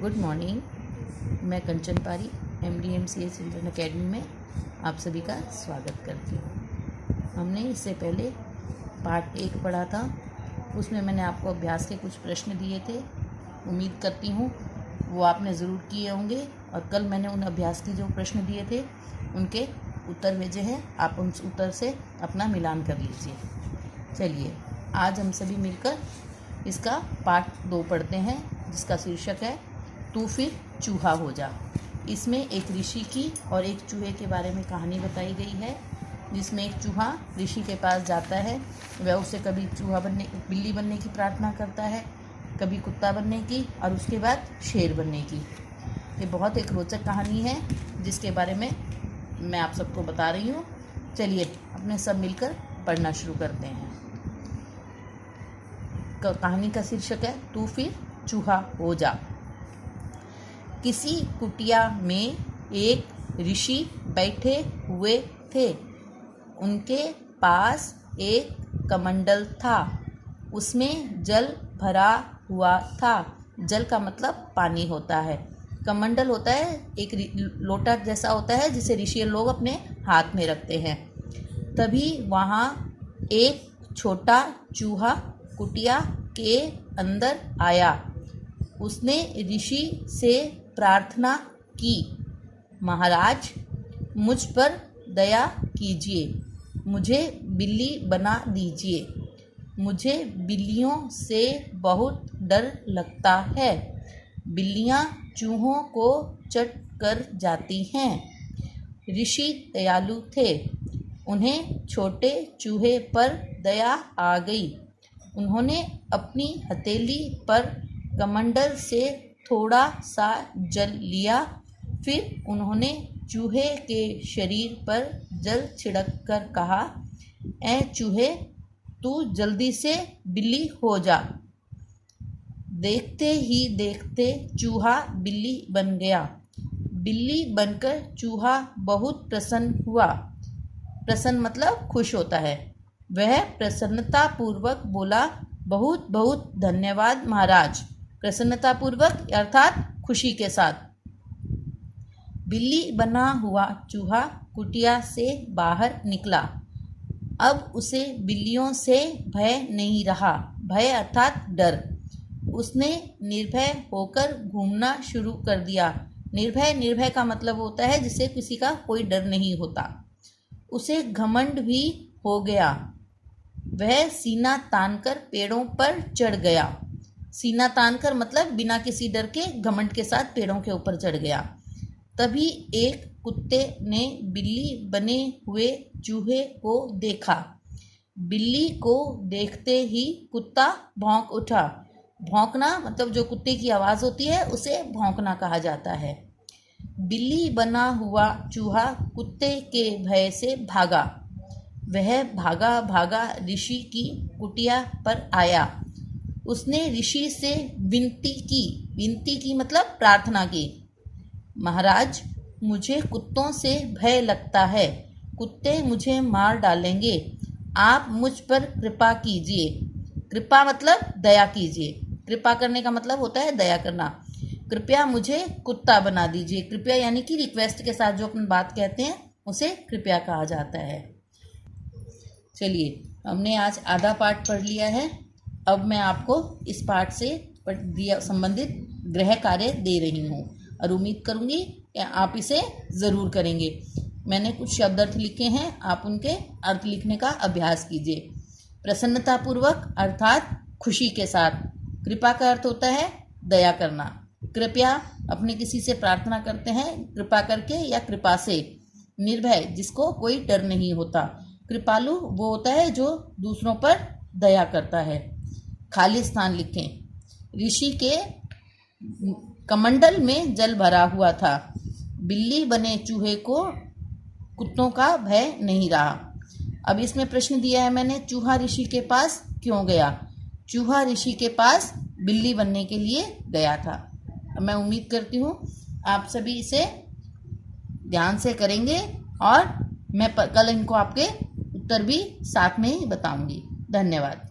Good morning. मैं कंचन पारी MDMCA children academy में आप सभी का स्वागत करती हूँ। हमने इससे पहले पार्ट 1 पढ़ा था, उसमें मैंने आपको अभ्यास के कुछ प्रश्न दिए थे। उम्मीद करती हूँ वो आपने ज़रूर किए होंगे और कल मैंने उन अभ्यास के जो प्रश्न दिए थे उनके उत्तर भेजे हैं। आप उन उत्तर से अपना मिलान कर लीजिए। चलिए आज हम सभी मिलकर इसका पार्ट 2 पढ़ते हैं, जिसका शीर्षक है तू फिर चूहा हो जा। इसमें एक ऋषि की और एक चूहे के बारे में कहानी बताई गई है, जिसमें एक चूहा ऋषि के पास जाता है। वह उससे कभी बिल्ली बनने की प्रार्थना करता है, कभी कुत्ता बनने की और उसके बाद शेर बनने की। ये बहुत एक रोचक कहानी है जिसके बारे में मैं आप सबको बता रही हूँ। चलिए अपने सब मिलकर पढ़ना शुरू करते हैं। कहानी का शीर्षक है तू फिर चूहा हो जा। किसी कुटिया में एक ऋषि बैठे हुए थे। उनके पास एक कमंडल था, उसमें जल भरा हुआ था। जल का मतलब पानी होता है। कमंडल होता है एक लोटा जैसा होता है जिसे ऋषि लोग अपने हाथ में रखते हैं। तभी वहाँ एक छोटा चूहा कुटिया के अंदर आया। उसने ऋषि से प्रार्थना की, महाराज मुझ पर दया कीजिए, मुझे बिल्ली बना दीजिए। मुझे बिल्लियों से बहुत डर लगता है। बिल्लियाँ चूहों को चट कर जाती हैं। ऋषि दयालु थे, उन्हें छोटे चूहे पर दया आ गई। उन्होंने अपनी हथेली पर कमंडल से थोड़ा सा जल लिया, फिर उन्होंने चूहे के शरीर पर जल छिड़क कर कहा, ऐ चूहे तू जल्दी से बिल्ली हो जा। देखते ही देखते चूहा बिल्ली बन गया। बिल्ली बनकर चूहा बहुत प्रसन्न हुआ। प्रसन्न मतलब खुश होता है। वह प्रसन्नतापूर्वक बोला, बहुत बहुत धन्यवाद महाराज। प्रसन्नतापूर्वक अर्थात खुशी के साथ। बिल्ली बना हुआ चूहा कुटिया से बाहर निकला। अब उसे बिल्लियों से भय नहीं रहा। भय अर्थात डर। उसने निर्भय होकर घूमना शुरू कर दिया। निर्भय का मतलब होता है जिसे किसी का कोई डर नहीं होता। उसे घमंड भी हो गया। वह सीना तानकर पेड़ों पर चढ़ गया। सीना तानकर मतलब बिना किसी डर के घमंड के साथ पेड़ों के ऊपर चढ़ गया। तभी एक कुत्ते ने बिल्ली बने हुए चूहे को देखा। बिल्ली को देखते ही कुत्ता भौंक उठा। भौंकना मतलब जो कुत्ते की आवाज़ होती है उसे भौंकना कहा जाता है। बिल्ली बना हुआ चूहा कुत्ते के भय से भागा। वह भागा भागा ऋषि की कुटिया पर आया। उसने ऋषि से विनती की मतलब प्रार्थना की, महाराज मुझे कुत्तों से भय लगता है। कुत्ते मुझे मार डालेंगे। आप मुझ पर कृपा कीजिए। कृपा मतलब दया कीजिए। कृपा करने का मतलब होता है दया करना। कृपया मुझे कुत्ता बना दीजिए। कृपया यानी कि रिक्वेस्ट के साथ जो अपन बात कहते हैं उसे कृपया कहा जाता है। चलिए हमने आज आधा पाठ पढ़ लिया है। अब मैं आपको इस पाठ से संबंधित गृह कार्य दे रही हूँ और उम्मीद करूँगी कि आप इसे ज़रूर करेंगे। मैंने कुछ शब्द अर्थ लिखे हैं, आप उनके अर्थ लिखने का अभ्यास कीजिए। प्रसन्नतापूर्वक अर्थात खुशी के साथ। कृपा का अर्थ होता है दया करना। कृपया अपने किसी से प्रार्थना करते हैं कृपा करके या कृपा से। निर्भय जिसको कोई डर नहीं होता। कृपालु वो होता है जो दूसरों पर दया करता है। खाली स्थान लिखें। ऋषि के कमंडल में जल भरा हुआ था। बिल्ली बने चूहे को कुत्तों का भय नहीं रहा। अब इसमें प्रश्न दिया है मैंने, चूहा ऋषि के पास क्यों गया? चूहा ऋषि के पास बिल्ली बनने के लिए गया था। मैं उम्मीद करती हूँ आप सभी इसे ध्यान से करेंगे और मैं कल इनको आपके उत्तर भी साथ में ही बताऊंगी। धन्यवाद।